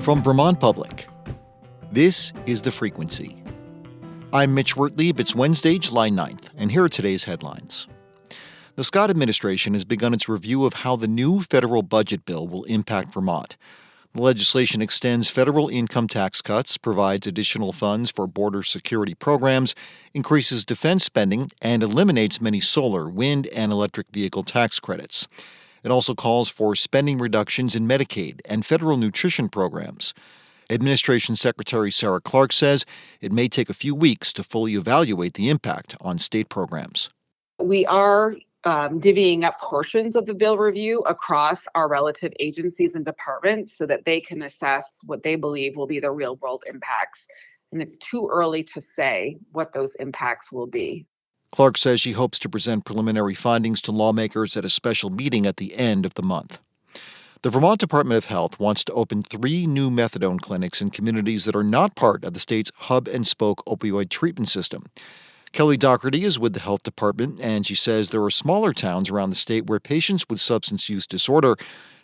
From Vermont Public, this is The Frequency. I'm Mitch Wertlieb. It's Wednesday, July 9th, and here are today's headlines. The Scott administration has begun its review of how the new federal budget bill will impact Vermont. The legislation extends federal income tax cuts, provides additional funds for border security programs, increases defense spending, and eliminates many solar, wind, and electric vehicle tax credits. It also calls for spending reductions in Medicaid and federal nutrition programs. Administration Secretary Sarah Clark says it may take a few weeks to fully evaluate the impact on state programs. We are divvying up portions of the bill review across our relative agencies and departments so that they can assess what they believe will be the real-world impacts. And it's too early to say what those impacts will be. Clark says she hopes to present preliminary findings to lawmakers at a special meeting at the end of the month. The Vermont Department of Health wants to open 3 new methadone clinics in communities that are not part of the state's hub-and-spoke opioid treatment system. Kelly Doherty is with the health department, and she says there are smaller towns around the state where patients with substance use disorder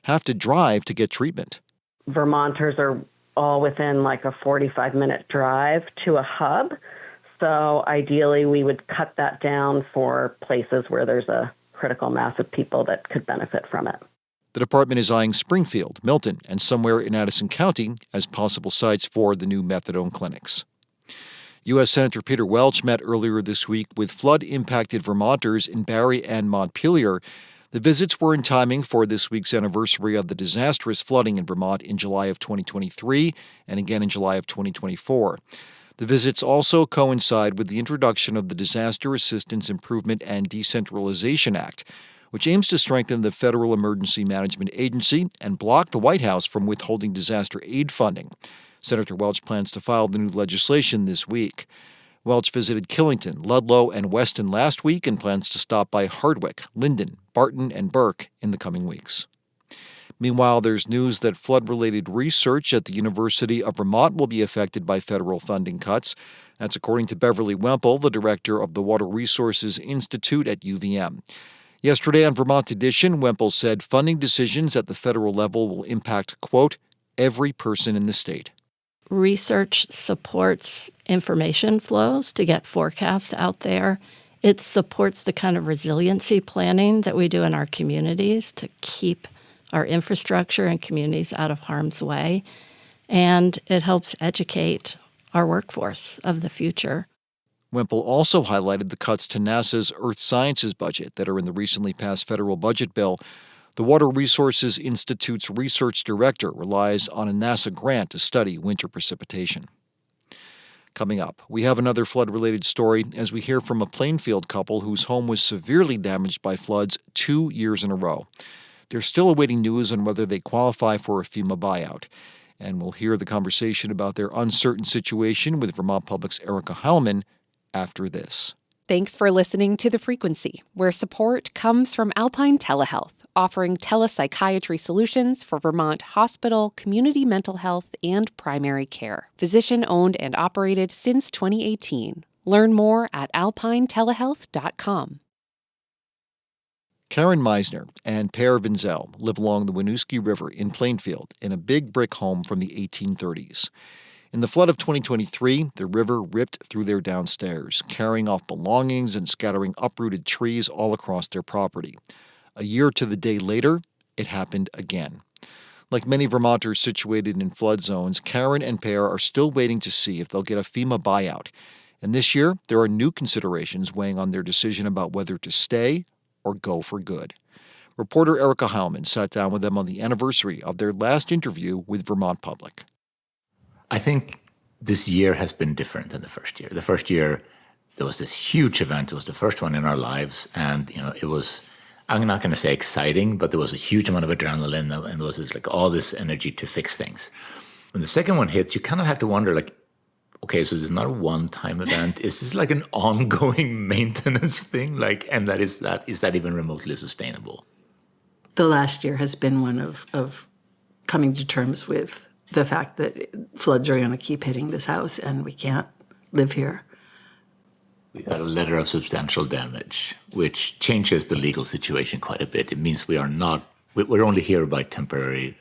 have to drive to get treatment. Vermonters are all within like a 45-minute drive to a hub. So ideally, we would cut that down for places where there's a critical mass of people that could benefit from it. The department is eyeing Springfield, Milton, and somewhere in Addison County as possible sites for the new methadone clinics. U.S. Senator Peter Welch met earlier this week with flood-impacted Vermonters in Barre and Montpelier. The visits were in timing for this week's anniversary of the disastrous flooding in Vermont in July of 2023 and again in July of 2024. The visits also coincide with the introduction of the Disaster Assistance Improvement and Decentralization Act, which aims to strengthen the Federal Emergency Management Agency and block the White House from withholding disaster aid funding. Senator Welch plans to file the new legislation this week. Welch visited Killington, Ludlow, and Weston last week and plans to stop by Hardwick, Linden, Barton, and Burke in the coming weeks. Meanwhile, there's news that flood-related research at the University of Vermont will be affected by federal funding cuts. That's according to Beverly Wemple, the director of the Water Resources Institute at UVM. Yesterday on Vermont Edition, Wemple said funding decisions at the federal level will impact, quote, every person in the state. Research supports information flows to get forecasts out there. It supports the kind of resiliency planning that we do in our communities to keep our infrastructure and communities out of harm's way. And it helps educate our workforce of the future. Wemple also highlighted the cuts to NASA's Earth Sciences budget that are in the recently passed federal budget bill. The Water Resources Institute's research director relies on a NASA grant to study winter precipitation. Coming up, we have another flood-related story as we hear from a Plainfield couple whose home was severely damaged by floods 2 years in a row. They're still awaiting news on whether they qualify for a FEMA buyout. And we'll hear the conversation about their uncertain situation with Vermont Public's Erica Heilman after this. Thanks for listening to The Frequency, where support comes from Alpine Telehealth, offering telepsychiatry solutions for Vermont hospital, community mental health, and primary care. Physician-owned and operated since 2018. Learn more at alpinetelehealth.com. Karen Meisner and Per Vinzel live along the Winooski River in Plainfield in a big brick home from the 1830s. In the flood of 2023, the river ripped through their downstairs, carrying off belongings and scattering uprooted trees all across their property. A year to the day later, it happened again. Like many Vermonters situated in flood zones, Karen and Per are still waiting to see if they'll get a FEMA buyout. And this year, there are new considerations weighing on their decision about whether to stay or go for good. Reporter Erica Heilman sat down with them on the anniversary of their last interview with Vermont Public. I think this year has been different than the first year. The first year, there was this huge event. It was the first one in our lives. And, it was, I'm not going to say exciting, but there was a huge amount of adrenaline and there was all this energy to fix things. When the second one hits, you kind of have to wonder, okay, so this is not a one-time event. Is this like an ongoing maintenance thing? Is that even remotely sustainable? The last year has been one of coming to terms with the fact that floods are going to keep hitting this house and we can't live here. We got a letter of substantial damage, which changes the legal situation quite a bit. It means we're only here by temporary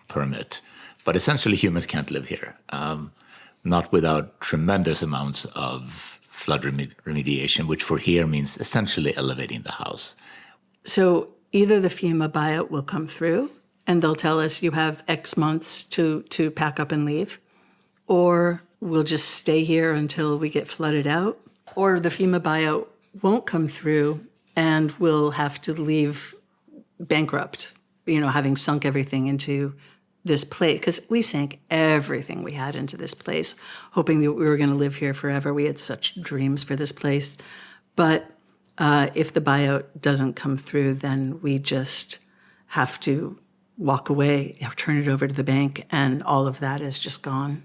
permit, But essentially, humans can't live here, not without tremendous amounts of flood remediation, which for here means essentially elevating the house. So either the FEMA buyout will come through and they'll tell us you have X months to pack up and leave, or we'll just stay here until we get flooded out, or the FEMA buyout won't come through and we'll have to leave bankrupt, having sunk everything into this place, because we sank everything we had into this place, hoping that we were going to live here forever. We had such dreams for this place. But if the buyout doesn't come through, then we just have to walk away, turn it over to the bank, and all of that is just gone.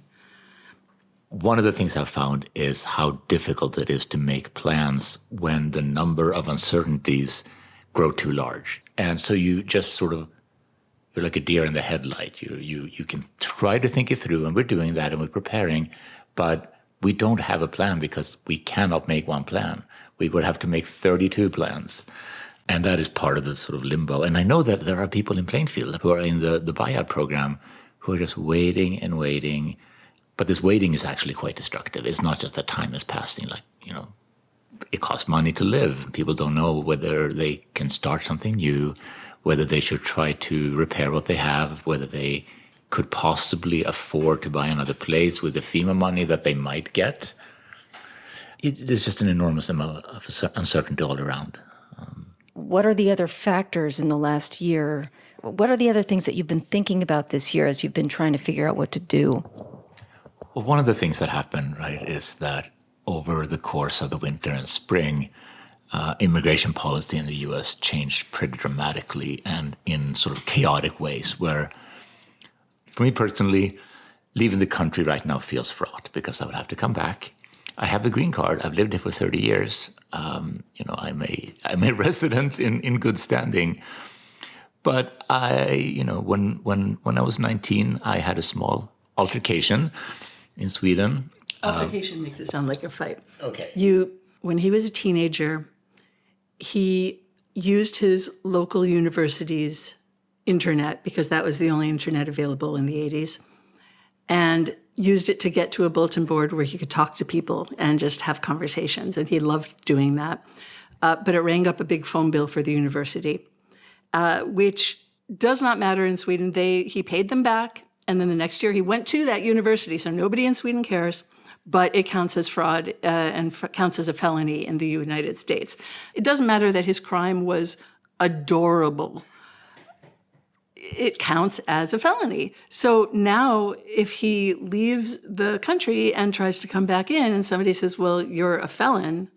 One of the things I've found is how difficult it is to make plans when the number of uncertainties grow too large. And so you just you're like a deer in the headlight. You can try to think it through, and we're doing that, and we're preparing, but we don't have a plan because we cannot make one plan. We would have to make 32 plans. And that is part of the sort of limbo. And I know that there are people in Plainfield who are in the buyout program who are just waiting and waiting. But this waiting is actually quite destructive. It's not just that time is passing, it costs money to live. People don't know whether they can start something new, whether they should try to repair what they have, whether they could possibly afford to buy another place with the FEMA money that they might get. There's just an enormous amount of uncertainty all around. What are the other factors in the last year? What are the other things that you've been thinking about this year as you've been trying to figure out what to do? Well, one of the things that happened, right, is that over the course of the winter and spring, immigration policy in the U.S. changed pretty dramatically and in sort of chaotic ways where, for me personally, leaving the country right now feels fraught because I would have to come back. I have a green card. I've lived here for 30 years. I'm a resident in good standing. But when I was 19, I had a small altercation in Sweden. Altercation makes it sound like a fight. Okay. When he was a teenager, he used his local university's internet, because that was the only internet available in the 80s, and used it to get to a bulletin board where he could talk to people and just have conversations. And he loved doing that. But it rang up a big phone bill for the university, which does not matter in Sweden. He paid them back. And then the next year he went to that university. So nobody in Sweden cares, but it counts as fraud and counts as a felony in the United States. It doesn't matter that his crime was adorable. It counts as a felony. So now if he leaves the country and tries to come back in and somebody says, well, you're a felon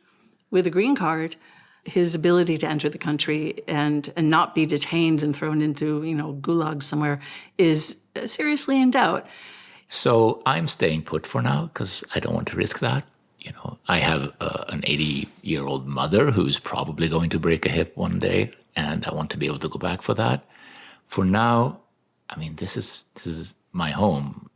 with a green card, his ability to enter the country and not be detained and thrown into, gulag somewhere is seriously in doubt. So I'm staying put for now because I don't want to risk that. I have an 80-year-old mother who's probably going to break a hip one day, and I want to be able to go back for that. For now, this is my home.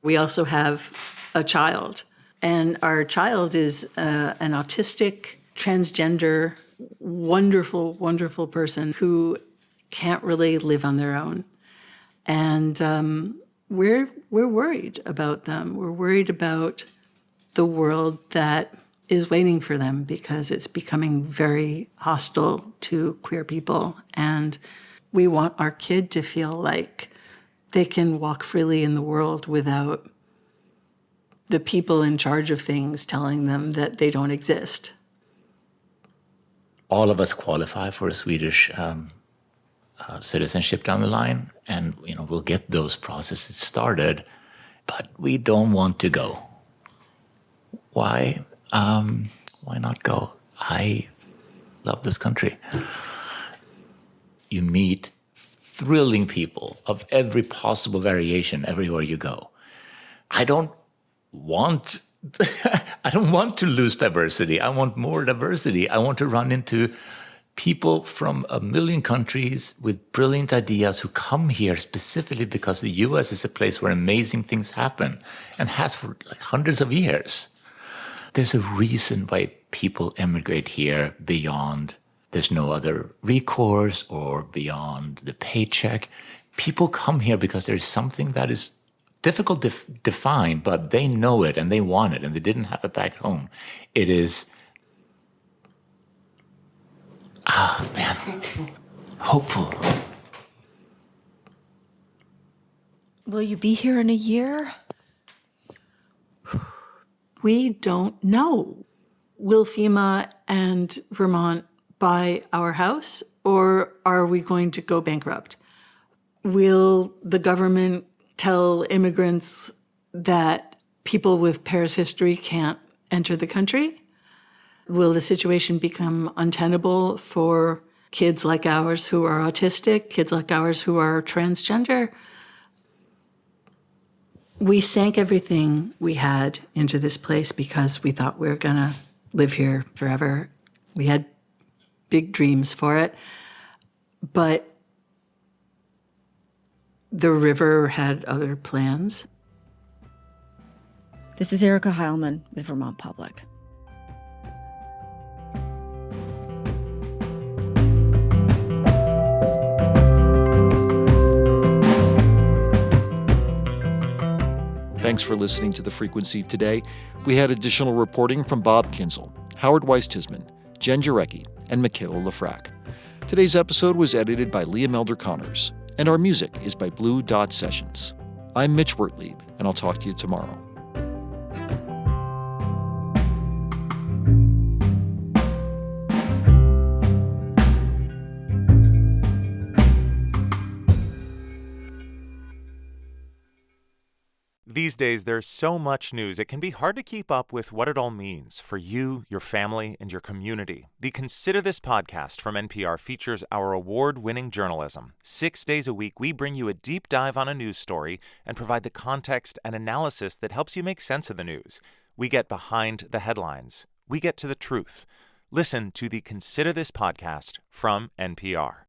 We also have a child, and our child is an autistic, transgender, wonderful, wonderful person who can't really live on their own. And we're worried about them. We're worried about the world that is waiting for them because it's becoming very hostile to queer people. And we want our kid to feel like they can walk freely in the world without the people in charge of things telling them that they don't exist. All of us qualify for a Swedish citizenship down the line, and we'll get those processes started, but we don't want to go. Why? Why not go? I love this country. You meet thrilling people of every possible variation everywhere you go. I don't want to lose diversity. I want more diversity. I want to run into people from a million countries with brilliant ideas who come here specifically because the U.S. is a place where amazing things happen and has for hundreds of years. There's a reason why people emigrate here beyond there's no other recourse or beyond the paycheck. People come here because there's something that is difficult to define, but they know it and they want it and they didn't have it back at home. It is, hopeful. Will you be here in a year? We don't know. Will FEMA and Vermont buy our house, or are we going to go bankrupt? Will the government tell immigrants that people with Paris history can't enter the country? Will the situation become untenable for kids like ours who are autistic, kids like ours who are transgender? We sank everything we had into this place because we thought we were going to live here forever. We had big dreams for it. But the river had other plans. This is Erica Heilman with Vermont Public. Thanks for listening to The Frequency today. We had additional reporting from Bob Kinzel, Howard Weiss-Tisman, Jen Jarecki, and Michaela Lafrac. Today's episode was edited by Liam Elder Connors, and our music is by Blue Dot Sessions. I'm Mitch Wertlieb, and I'll talk to you tomorrow. These days, there's so much news, it can be hard to keep up with what it all means for you, your family, and your community. The Consider This podcast from NPR features our award-winning journalism. 6 days a week, we bring you a deep dive on a news story and provide the context and analysis that helps you make sense of the news. We get behind the headlines. We get to the truth. Listen to the Consider This podcast from NPR.